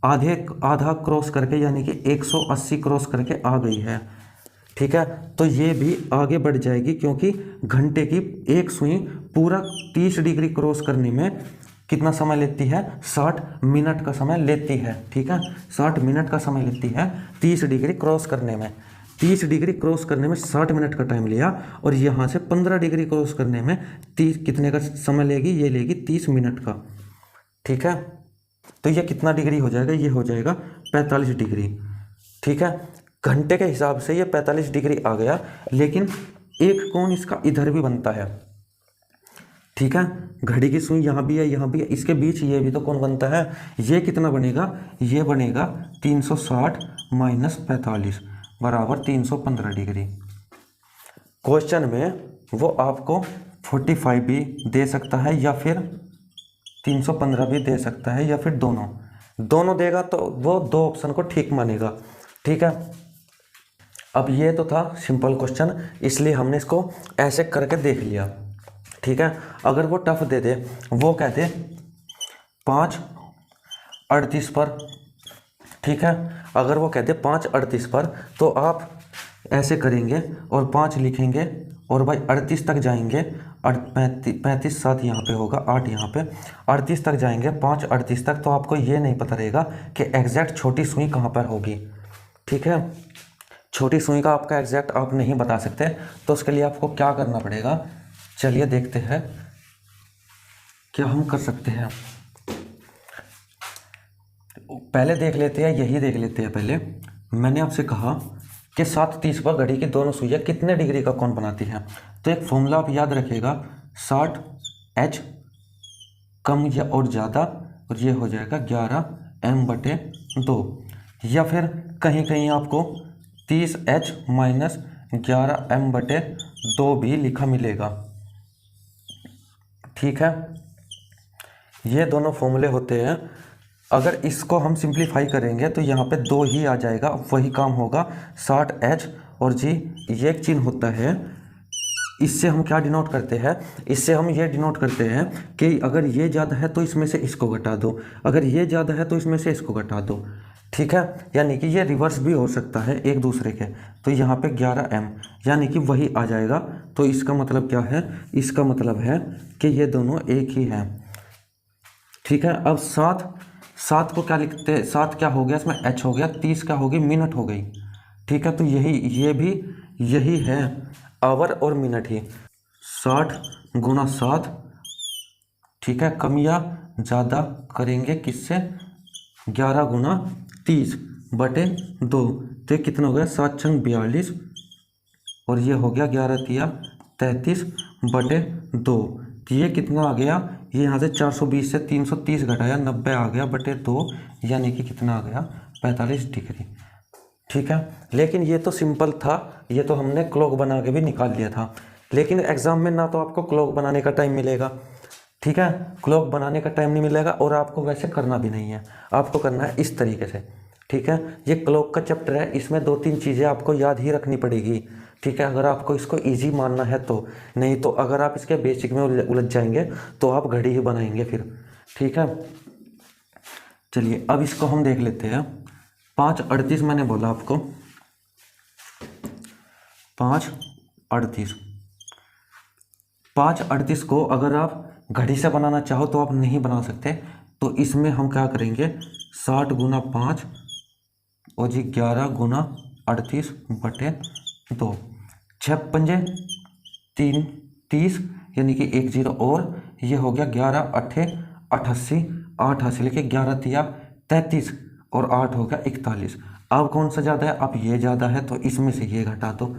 आधा क्रॉस करके, यानी कि 180 क्रॉस करके आ गई है। ठीक है, तो ये भी आगे बढ़ जाएगी, क्योंकि घंटे की एक सुई पूरा 30 डिग्री क्रॉस करने में कितना समय लेती है? 60 मिनट का समय लेती है। ठीक है, 60 मिनट का समय लेती है 30 डिग्री क्रॉस करने में। 30 डिग्री क्रॉस करने में 60 मिनट का टाइम लिया, और यहाँ से 15 डिग्री क्रॉस करने में 30 कितने का समय लेगी? ये लेगी 30 मिनट का। ठीक है, तो ये कितना डिग्री हो जाएगा? ये हो जाएगा 45 डिग्री। ठीक है, घंटे के हिसाब से ये 45 डिग्री आ गया, लेकिन एक कोण इसका इधर भी बनता है। ठीक है, घड़ी की सुई यहाँ भी है, यहाँ भी है, इसके बीच ये भी तो कोण बनता है। ये कितना बनेगा? ये बनेगा 360 माइनस 45 बराबर 315 डिग्री। क्वेश्चन में वो आपको 45 भी दे सकता है या फिर 315 भी दे सकता है, या फिर दोनों देगा तो वो दो ऑप्शन को ठीक मानेगा। ठीक है, अब ये तो था सिंपल क्वेश्चन, इसलिए हमने इसको ऐसे करके देख लिया। ठीक है, अगर वो टफ दे दे, वो कहते 5:38 पर, ठीक है, अगर वो कहते 5:38 पर, तो आप ऐसे करेंगे और 5 लिखेंगे और भाई 38 तक जाएंगे। 35 7 यहाँ पे होगा, 8 यहाँ पे, 38 तक जाएंगे, 5:38 तक, तो आपको ये नहीं पता रहेगा कि एग्जैक्ट छोटी सुई कहाँ पर होगी। ठीक है, छोटी सुई का आपका एग्जैक्ट आप नहीं बता सकते, तो उसके लिए आपको क्या करना पड़ेगा? चलिए देखते हैं क्या हम कर सकते हैं। पहले देख लेते हैं, यही देख लेते हैं। पहले मैंने आपसे कहा कि 7:30 पर घड़ी की दोनों सुइयां कितने डिग्री का कोण बनाती हैं, तो एक फॉर्मूला आप याद रखिएगा, 60H कम या और ज़्यादा, और ये हो जाएगा 11m/2, या फिर कहीं कहीं आपको 30H माइनस 11m/2 भी लिखा मिलेगा। ठीक है, ये दोनों फॉर्मूले होते हैं। अगर इसको हम सिंप्लीफाई करेंगे तो यहाँ पे 2 ही आ जाएगा, वही काम होगा। 60H और जी ये एक चिन्ह होता है, इससे हम क्या डिनोट करते हैं? इससे हम ये डिनोट करते हैं कि अगर ये ज़्यादा है तो इसमें से इसको घटा दो, अगर ये ज़्यादा है तो इसमें से इसको घटा दो। ठीक है, यानी कि ये रिवर्स भी हो सकता है एक दूसरे के। तो यहाँ पे 11m यानी कि वही आ जाएगा। तो इसका मतलब क्या है? इसका मतलब है कि ये दोनों एक ही हैं। ठीक है, अब 7 को क्या लिखते हैं? 7 क्या हो गया इसमें? h हो गया, 30 क्या हो गई? मिनट हो गई। ठीक है, तो ये भी यही है, आवर और मिनट ही। 60 × 7, ठीक है, कम या ज़्यादा करेंगे किससे? 11 × 30/2, तो कितना हो गया? 7 × 42, और ये हो गया 11 × 33/2। तो ये कितना आ गया? ये यहाँ से 420 से 330 घटाया, 90 आ गया बटे 2, यानी कि कितना आ गया? 45 डिग्री। ठीक है, लेकिन ये तो सिंपल था, ये तो हमने क्लॉक बना के भी निकाल लिया था। लेकिन एग्जाम में ना तो आपको क्लॉक बनाने का टाइम मिलेगा, ठीक है, क्लॉक बनाने का टाइम नहीं मिलेगा, और आपको वैसे करना भी नहीं है। आपको करना है इस तरीके से। ठीक है, ये क्लॉक का चैप्टर है, इसमें 2-3 चीज़ें आपको याद ही रखनी पड़ेगी। ठीक है, अगर आपको इसको इजी मानना है तो, नहीं तो अगर आप इसके बेसिक में उलझ जाएंगे तो आप घड़ी ही बनाएंगे फिर। ठीक है, चलिए अब इसको हम देख लेते हैं। 5:38 मैंने बोला आपको, 5:38 को अगर आप घड़ी से बनाना चाहो तो आप नहीं बना सकते, तो इसमें हम क्या करेंगे? 60 × 5 और जी 11 × 38/2, 6 पंजे 30, यानी कि 1 0, और ये हो गया 11 8 88, 88 लेके 11 × 33 और 8 हो गया 41। अब कौन सा ज़्यादा है? अब ये ज़्यादा है, तो इसमें से ये घटा दो।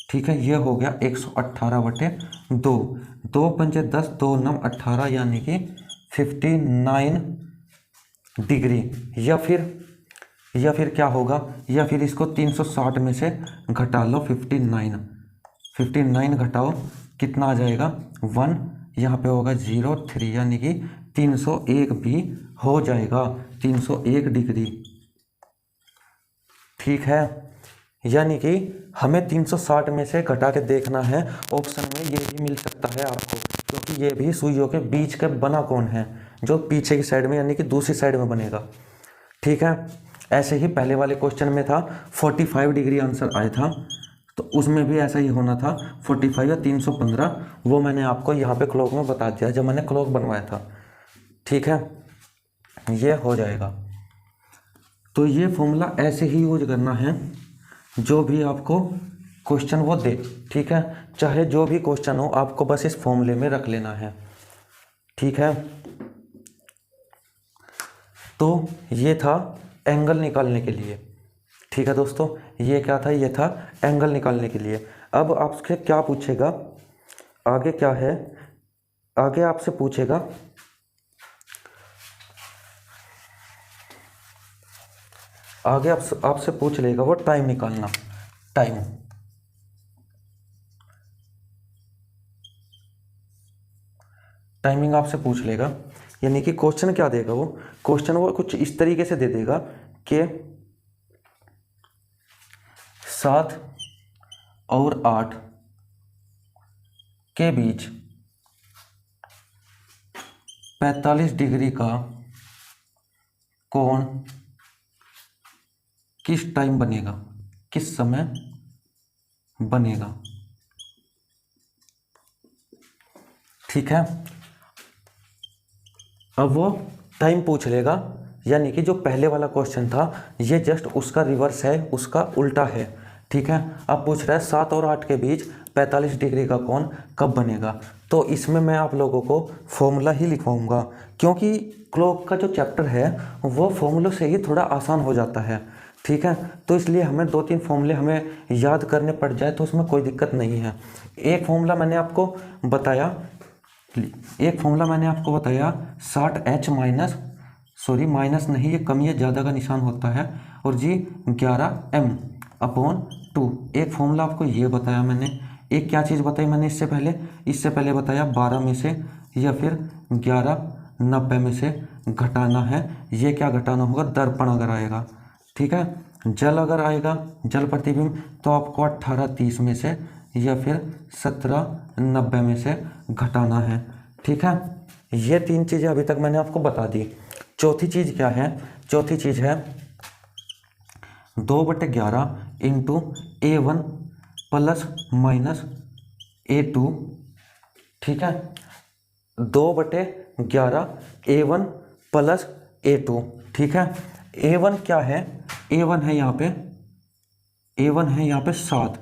ठीक है, ये हो गया 118/2, 2 पंजे 10, 2 9 18, यानी कि 59 डिग्री। या फिर क्या होगा? या फिर इसको 360 में से घटा लो 59 घटाओ, कितना आ जाएगा? 1, यहाँ पे होगा 0 3, यानी कि 301 भी हो जाएगा, 301 डिग्री। ठीक है, यानी कि हमें 360 में से घटा के देखना है। ऑप्शन में ये भी मिल सकता है आपको, क्योंकि ये भी सुइयों के बीच का बना कोण है, जो पीछे की साइड में यानी कि दूसरी साइड में बनेगा। ठीक है, ऐसे ही पहले वाले क्वेश्चन में था 45 डिग्री आंसर आया था, तो उसमें भी ऐसा ही होना था 45 या 315, वो मैंने आपको यहाँ पे क्लॉक में बता दिया जब मैंने क्लॉक बनवाया था। ठीक है, ये हो जाएगा। तो ये फॉर्मूला ऐसे ही यूज करना है जो भी आपको क्वेश्चन वो दे। ठीक है, चाहे जो भी क्वेश्चन हो आपको बस इस फॉर्मूले में रख लेना है। ठीक है, तो ये था एंगल निकालने के लिए। ठीक है दोस्तों, ये क्या था, ये था एंगल निकालने के लिए। अब आपसे क्या पूछेगा आगे, क्या है आगे आपसे पूछेगा आगे आपसे पूछ लेगा वो टाइम निकालना। टाइमिंग आपसे पूछ लेगा, यानी कि क्वेश्चन क्या देगा, वो क्वेश्चन वो कुछ इस तरीके से दे देगा कि 7 और 8 के बीच 45 डिग्री का कोण किस टाइम बनेगा, किस समय बनेगा। ठीक है, अब वो टाइम पूछ लेगा, यानी कि जो पहले वाला क्वेश्चन था ये जस्ट उसका रिवर्स है, उसका उल्टा है। ठीक है, अब पूछ रहा है 7 और 8 के बीच 45 डिग्री का कोण कब बनेगा। तो इसमें मैं आप लोगों को फॉर्मूला ही लिखवाऊंगा, क्योंकि क्लॉक का जो चैप्टर है वो फॉर्मूलों से ही थोड़ा आसान हो जाता है। ठीक है, तो इसलिए हमें 2-3 फॉर्मूले हमें याद करने पड़ जाए तो उसमें कोई दिक्कत नहीं है। एक फॉर्मूला मैंने आपको बताया 60H माइनस नहीं, ये कम या ज़्यादा का निशान होता है, और जी 11m/2। एक फॉर्मूला आपको ये बताया मैंने। एक क्या चीज़ बताई मैंने इससे पहले बताया 12 में से या फिर 1190 में से घटाना है। ये क्या घटाना होगा, दर्पण अगर आएगा। ठीक है, जल अगर आएगा, जल प्रतिबिंब, तो आपको 1830 में से या फिर 1790 में से घटाना है। ठीक है, ये 3 चीज़ें अभी तक मैंने आपको बता दी। चौथी चीज़ क्या है, चौथी चीज़ है 2/11 into A1 plus minus A2। ठीक है, 2/11 A1 प्लस A2। ठीक है, A1 क्या है, A1 है यहाँ पे 7।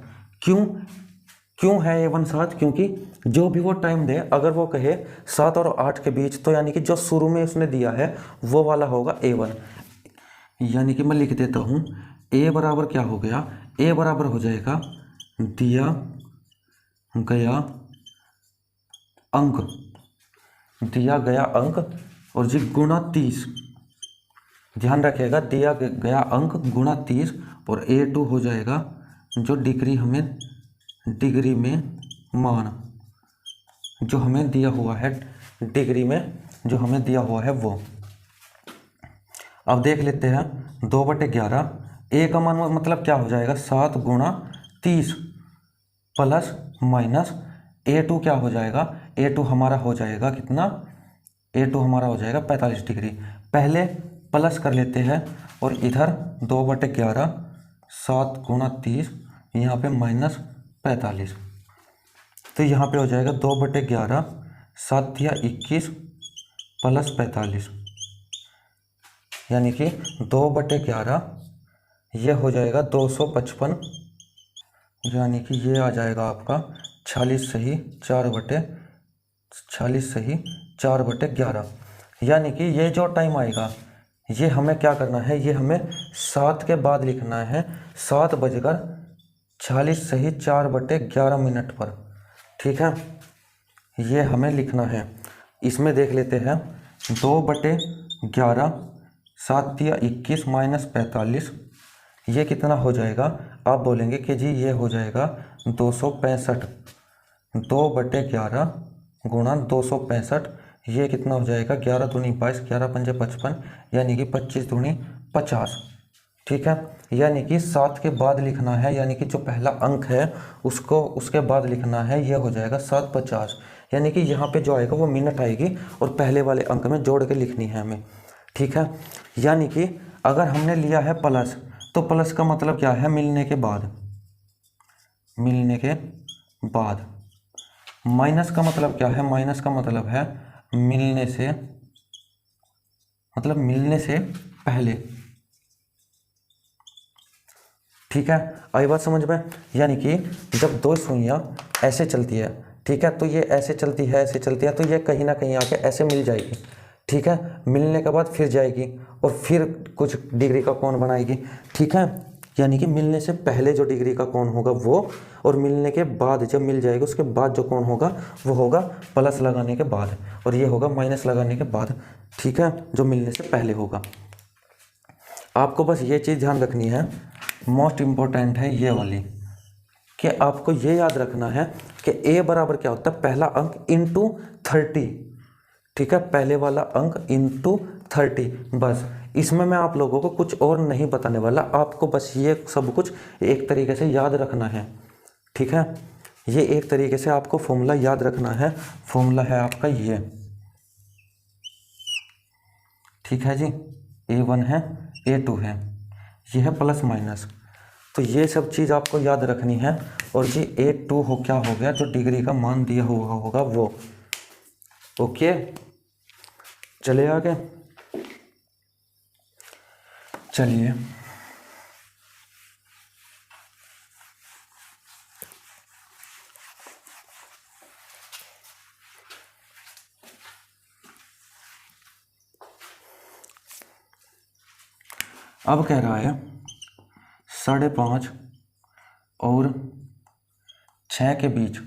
क्यों है A1 7, क्योंकि जो भी वो टाइम दे, अगर वो कहे 7 और 8 के बीच, तो यानी कि जो शुरू में उसने दिया है वो वाला होगा A1। यानी कि मैं लिख देता हूँ, A बराबर क्या हो गया, A बराबर हो जाएगा दिया गया अंक और जी गुणा 30। ध्यान रखिएगा, दिया गया अंक गुणा 30, और A2 हो जाएगा जो डिग्री में मान जो हमें दिया हुआ है, डिग्री में जो हमें दिया हुआ है वो। अब देख लेते हैं 2/11, A का मान मतलब क्या हो जाएगा, 7 गुणा 30 प्लस माइनस A2 क्या हो जाएगा, A2 हमारा हो जाएगा कितना, A2 हमारा हो जाएगा 45 डिग्री। पहले प्लस कर लेते हैं और इधर 2/11 7 गुणा 30, यहाँ पे माइनस 45, तो यहाँ पे हो जाएगा 2/11 7 या 21 प्लस 45, यानी कि 2/11 ये हो जाएगा 255, यानी कि ये आ जाएगा आपका 46 सही 4/11। यानी कि ये जो टाइम आएगा ये हमें क्या करना है, ये हमें 7 के बाद लिखना है, 7:46 सही 4/11 पर। ठीक है, ये हमें लिखना है। इसमें देख लेते हैं 2/11 7 या 21 माइनस 45, ये कितना हो जाएगा, आप बोलेंगे कि जी ये हो जाएगा 265। 2/11 गुणा 265, ये कितना हो जाएगा, 11 दूनी 22, 11 पंजे 55, यानी कि 25 दूनी 50। ठीक है, यानी कि 7 के बाद लिखना है, यानी कि जो पहला अंक है उसको उसके बाद लिखना है, ये हो जाएगा 7:50, यानी कि यहाँ पे जो आएगा वो मिनट आएगी और पहले वाले अंक में जोड़ के लिखनी है हमें। ठीक है, यानी कि अगर हमने लिया है प्लस, तो प्लस का मतलब क्या है, मिलने के बाद। मिलने के बाद। माइनस का मतलब क्या है? माइनस का मतलब है मिलने से, मतलब मिलने से पहले। ठीक है, आई बात समझ में? यानी कि जब दो सुइयां ऐसे चलती है, ठीक है, तो ये ऐसे चलती है, ऐसे चलती है, तो ये कहीं ना कहीं आके ऐसे मिल जाएगी। ठीक है, मिलने के बाद फिर जाएगी और फिर कुछ डिग्री का कोण बनाएगी। ठीक है, यानी कि मिलने से पहले जो डिग्री का कोण होगा वो, और मिलने के बाद जब मिल जाएगी उसके बाद जो कोण होगा वो होगा प्लस लगाने के बाद, और ये होगा माइनस लगाने के बाद। ठीक है, जो मिलने से पहले होगा। आपको बस ये चीज़ ध्यान रखनी है, मोस्ट इम्पोर्टेंट है ये वाली, कि आपको ये याद रखना है कि ए बराबर क्या होता है? पहला अंक इंटू 30। ठीक है, पहले वाला अंक इंटू 30। बस इसमें मैं आप लोगों को कुछ और नहीं बताने वाला, आपको बस ये सब कुछ एक तरीके से याद रखना है। ठीक है, ये एक तरीके से आपको फॉर्मूला याद रखना है। फॉर्मूला है आपका ये, ठीक है जी, A1 है, A2 है, ये है प्लस माइनस। तो ये सब चीज़ आपको याद रखनी है। और जी A2 हो क्या हो गया? जो डिग्री का मान दिया हुआ होगा वो। ओके, चले आगे। चलिए अब कह रहा है 5.5 और 6 के बीच,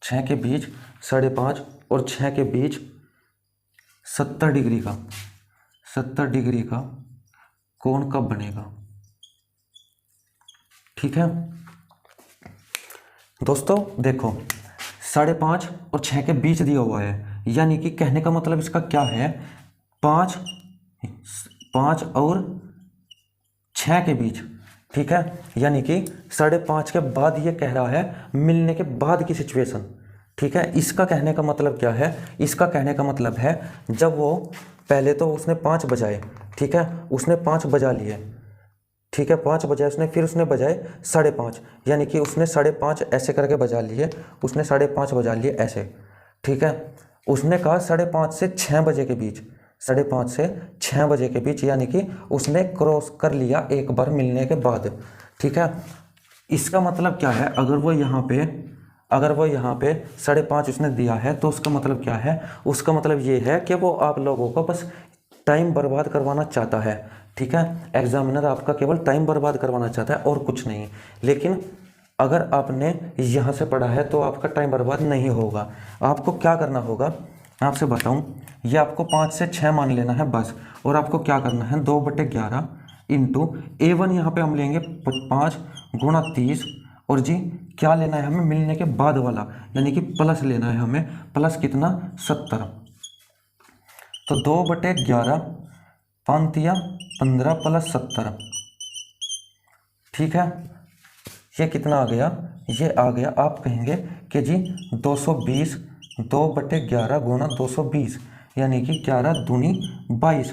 6 के बीच, 5.5 और 6 के बीच 70 डिग्री का, 70 डिग्री का कोण कब बनेगा? ठीक है दोस्तों, देखो 5.5 और 6 के बीच दिया हुआ है, यानी कि कहने का मतलब इसका क्या है? 5 और 6 के बीच। ठीक है, यानी कि 5.5 के बाद ये कह रहा है मिलने के बाद की सिचुएशन। ठीक है, इसका कहने का मतलब क्या है? इसका कहने का मतलब है जब वो पहले तो उसने 5 बजाए, ठीक है, उसने 5 बजा लिए, ठीक है, 5 बजाए उसने, फिर उसने बजाए 5.5, यानी कि उसने 5.5 ऐसे करके बजा लिए, उसने 5.5 बजा लिए ऐसे। ठीक है, उसने कहा 5.5 से 6 बजे के बीच, 5.5 से 6 बजे के बीच, यानी कि उसने क्रॉस कर लिया एक बार मिलने के बाद। ठीक है, इसका मतलब क्या है? अगर वो यहाँ पे 5.5 उसने दिया है तो उसका मतलब क्या है? उसका मतलब ये है कि वो आप लोगों को बस टाइम बर्बाद करवाना चाहता है। ठीक है, एग्जामिनर आपका केवल टाइम बर्बाद करवाना चाहता है और कुछ नहीं। लेकिन अगर आपने यहाँ से पढ़ा है तो आपका टाइम बर्बाद नहीं होगा। आपको क्या करना होगा, आपसे बताऊं, ये आपको 5 से 6 मान लेना है बस। और आपको क्या करना है? 2/11 इंटू A1 यहाँ पे हम लेंगे 5 गुणा 30, और जी क्या लेना है हमें? मिलने के बाद वाला, यानी कि प्लस लेना है हमें। प्लस कितना? 70। तो 2/11 5 15 प्लस 70। ठीक है, ये कितना आ गया? ये आ गया, आप कहेंगे कि जी 220, 2/11 गुणा 220, यानी कि 11 दूनी 22,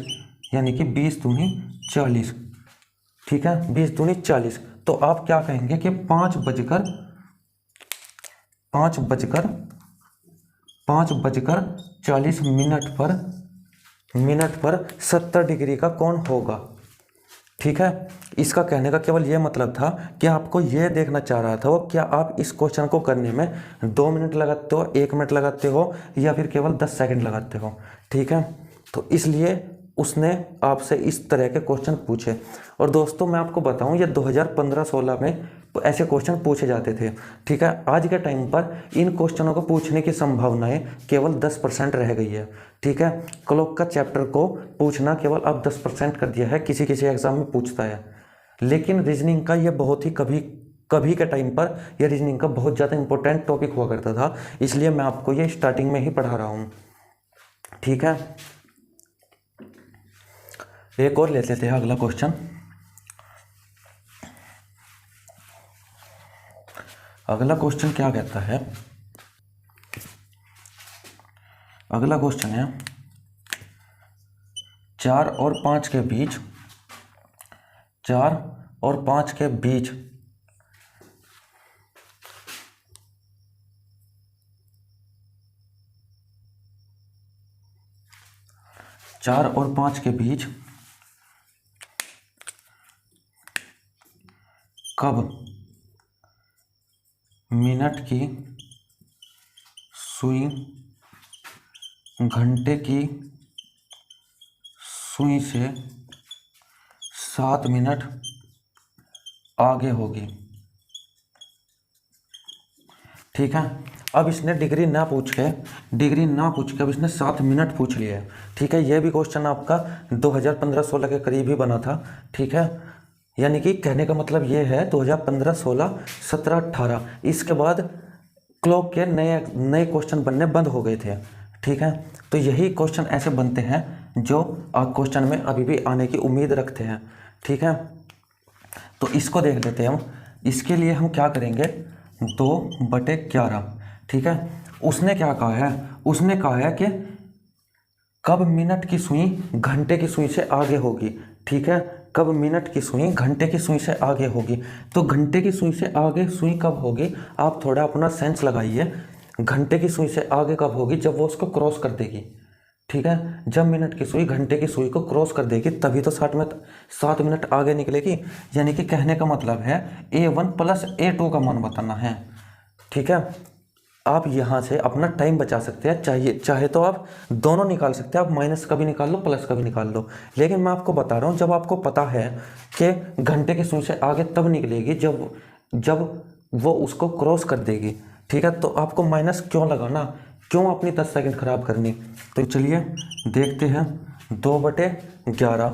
यानी कि 20 दूनी 40। ठीक है, 20 दूनी 40। तो आप क्या कहेंगे कि 5:40 मिनट पर 70 डिग्री का कौन होगा? ठीक है, इसका कहने का केवल ये मतलब था कि आपको ये देखना चाह रहा था वो, क्या आप इस क्वेश्चन को करने में 2 मिनट लगाते हो, 1 मिनट लगाते हो, या फिर केवल 10 सेकंड लगाते हो। ठीक है, तो इसलिए उसने आपसे इस तरह के क्वेश्चन पूछे। और दोस्तों मैं आपको बताऊं, ये 2015-16 में ऐसे क्वेश्चन पूछे जाते थे। ठीक है, आज के टाइम पर इन क्वेश्चनों को पूछने की संभावनाएं केवल 10% रह गई है। ठीक है, क्लॉक का चैप्टर को पूछना केवल अब 10% कर दिया है, किसी किसी एग्जाम में पूछता है। लेकिन रीजनिंग का ये बहुत ही कभी के टाइम पर यह रीजनिंग का बहुत ज़्यादा इंपॉर्टेंट टॉपिक हुआ करता था, इसलिए मैं आपको ये स्टार्टिंग में ही पढ़ा रहा हूँ। ठीक है, एक और ले लेते हैं अगला क्वेश्चन। अगला क्वेश्चन क्या कहता है? अगला क्वेश्चन है 4 और 5 के बीच, 4 और 5 के बीच 4 और 5 के बीच कब मिनट की सुई घंटे की सुई से 7 मिनट आगे होगी। ठीक है, अब इसने डिग्री ना पूछ के अब इसने 7 मिनट पूछ लिया है। ठीक है, यह भी क्वेश्चन आपका 2015-16 के करीब ही बना था। ठीक है, यानी कि कहने का मतलब ये है 2015, 16, 17, 18 इसके बाद क्लॉक के नए क्वेश्चन बनने बंद हो गए थे। ठीक है, तो यही क्वेश्चन ऐसे बनते हैं जो आप क्वेश्चन में अभी भी आने की उम्मीद रखते हैं। ठीक है, तो इसको देख लेते हैं हम। इसके लिए हम क्या करेंगे, 2/11। ठीक है, उसने क्या कहा है, उसने कहा है कि कब मिनट की सुई घंटे की सुई से आगे होगी। ठीक है, कब मिनट की सुई घंटे की सुई से आगे होगी। तो घंटे की सुई से आगे सुई कब होगी, आप थोड़ा अपना सेंस लगाइए। घंटे की सुई से आगे कब होगी, जब वो उसको क्रॉस कर देगी। ठीक है, जब मिनट की सुई घंटे की सुई को क्रॉस कर देगी तभी तो 7 मिनट आगे निकलेगी। यानी कि कहने का मतलब है A1 + A2 का मान बताना है। ठीक है, आप यहाँ से अपना टाइम बचा सकते हैं। चाहे तो आप दोनों निकाल सकते हैं, आप माइनस का भी निकाल लो, प्लस का भी निकाल लो। लेकिन मैं आपको बता रहा हूँ, जब आपको पता है कि घंटे की सुई से आगे तब निकलेगी जब वो उसको क्रॉस कर देगी। ठीक है, तो आपको माइनस क्यों लगाना, क्यों अपनी 10 सेकंड खराब करनी। तो चलिए देखते हैं, 2/11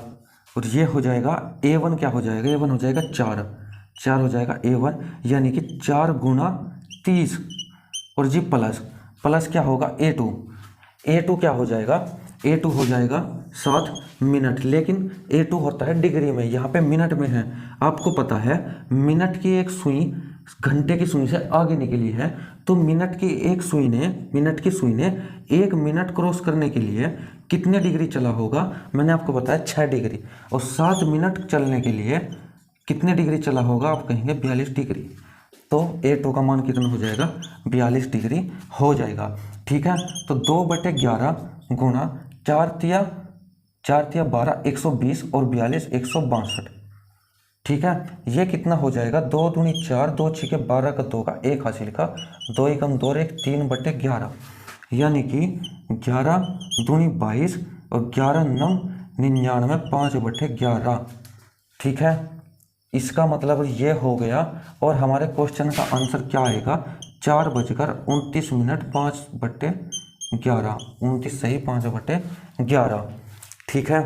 और ये हो जाएगा A1 क्या हो जाएगा, A1 हो जाएगा 4 हो जाएगा A1, यानी कि 4 × 30 और जी प्लस क्या होगा A2 क्या हो जाएगा, A2 हो जाएगा 7 मिनट। लेकिन A2 होता है डिग्री में, यहाँ पे मिनट में है। आपको पता है मिनट की एक सुई घंटे की सुई से आगे निकली है, तो मिनट की सुई ने 1 मिनट क्रॉस करने के लिए कितने डिग्री चला होगा, मैंने आपको बताया 6 डिग्री। और 7 मिनट चलने के लिए कितने डिग्री चला होगा, आप कहेंगे 42 डिग्री। तो A2 का मान कितना हो जाएगा, 42 डिग्री हो जाएगा। ठीक है, तो 2/11 गुणा 4 तिया 12 120 और 42 162। ठीक है, ये कितना हो जाएगा, 2 दूनी 4, 2 छिके 12 का 2 का 1 हासिल का 2 एकम 2 1 3/11, यानी कि 11 दूनी 22 और 11 9 99 5/11। ठीक है, इसका मतलब ये हो गया। और हमारे क्वेश्चन का आंसर क्या आएगा, 4:29 5/11, 29 सही 5/11। ठीक है,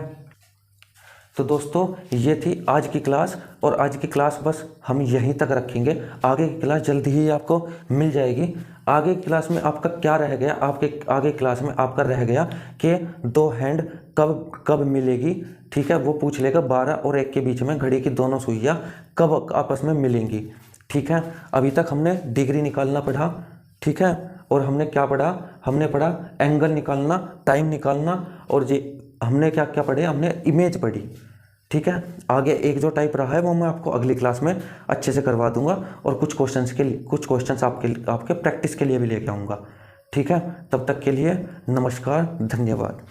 तो दोस्तों ये थी आज की क्लास, और आज की क्लास बस हम यहीं तक रखेंगे। आगे की क्लास जल्दी ही आपको मिल जाएगी। आगे की क्लास में आपका क्या रह गया, आगे क्लास में आपका रह गया कि 2 हैंड कब मिलेगी। ठीक है, वो पूछ लेगा 12 और 1 के बीच में घड़ी की दोनों सुइयाँ कब आपस में मिलेंगी। ठीक है, अभी तक हमने डिग्री निकालना पढ़ा। ठीक है, और हमने क्या पढ़ा, हमने पढ़ा एंगल निकालना, टाइम निकालना, और जी हमने क्या क्या पढ़े, हमने इमेज पढ़ी। ठीक है, आगे एक जो टाइप रहा है वो मैं आपको अगली क्लास में अच्छे से करवा दूंगा, और कुछ क्वेश्चंस आपके प्रैक्टिस के लिए भी लेके आऊँगा। ठीक है, तब तक के लिए नमस्कार, धन्यवाद।